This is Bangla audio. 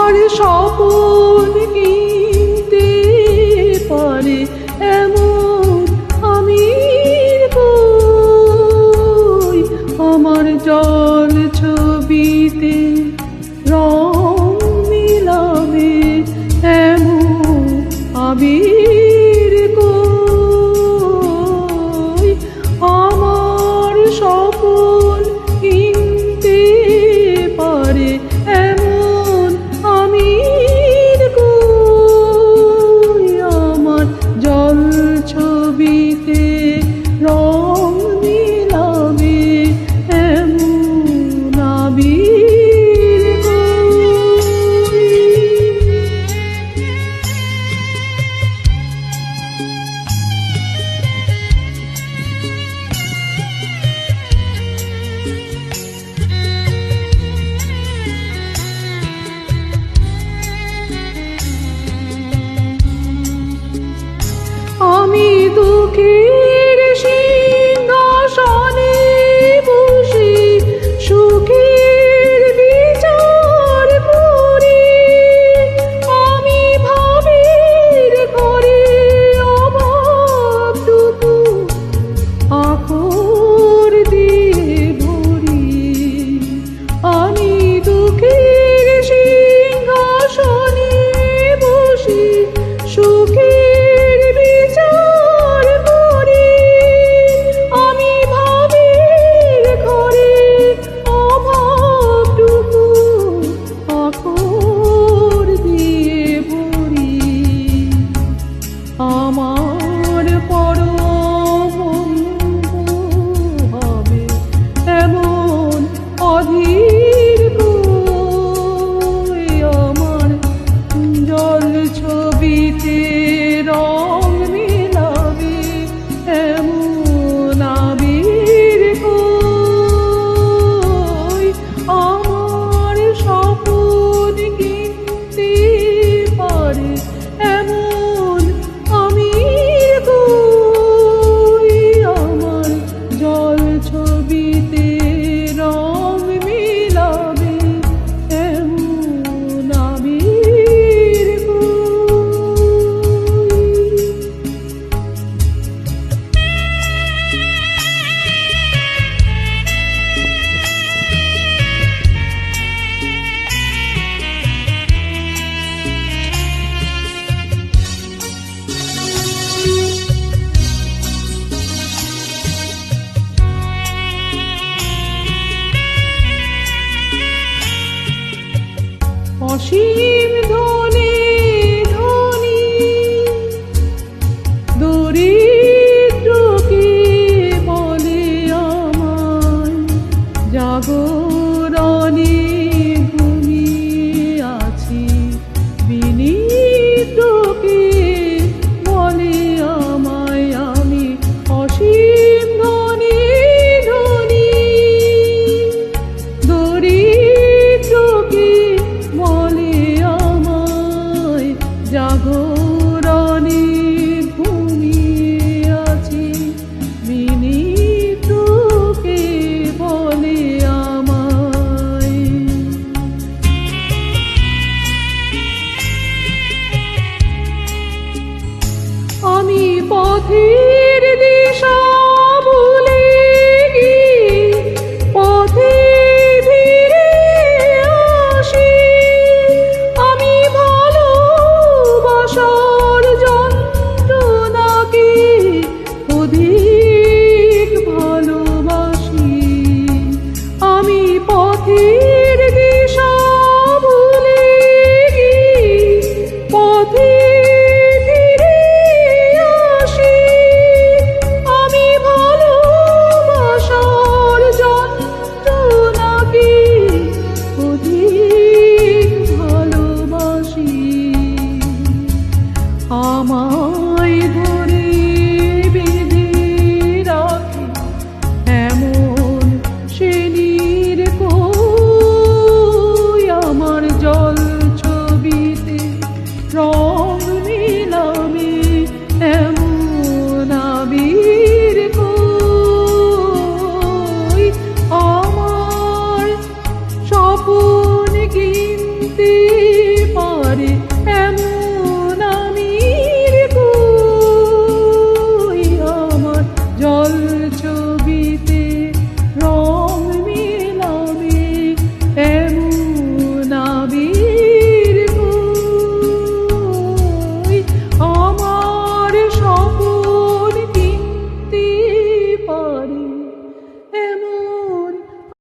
আমার স্বপন কিনতে পারে এমন আমির কই? আমার জল ছবিতে রং মিলাবে এমন আবির কই? আমার স্বপন কিনতে পারে এমন আমির কই? আমার জল ছবিতে রং মিলাবে এমন আবির কই? আমি দুঃখের সিংহাসনে বসে সুখের বিচার করি। আমি ভাবের ঘরে অভাবটুকু আখর দিয়ে ভরি। আমি দুঃখের সিংহাসনে বসে সুখের বিচার করি। আমি ভাবের ঘরে অভাবটুকু আখর দিয়ে ভরি। আমার পরম হবে এমন অধীর কই? আমার জল ছবিতে রং মিলাবে এমন আবির কই? আমার স্বপন কিনতে পারে এমন আমির কই? আমার জল ছবিতে রং মিলাবে এমন আবির কই? অসীম ধনে ধনী দরিদ্রকে বলে আমায় জাগরণে ঘুমিয়ে আছি। বিনীতকে বলে আমায় আমি অসীম ধনী ধনী। দরিদ্রকে বলে আমায় জাগরণে ঘুমিয়ে আছি। বিনীতকে বলে আমায়। আমি পথের দিশা ভুলে গিয়ে পথে ফিরে আসি। আমি ভালোবাসার যন্ত্রণাকে অধিক ভালোবাসি। আমি পথের দিশা ভুলে গিয়ে পথে ফিরে আসি। ধারে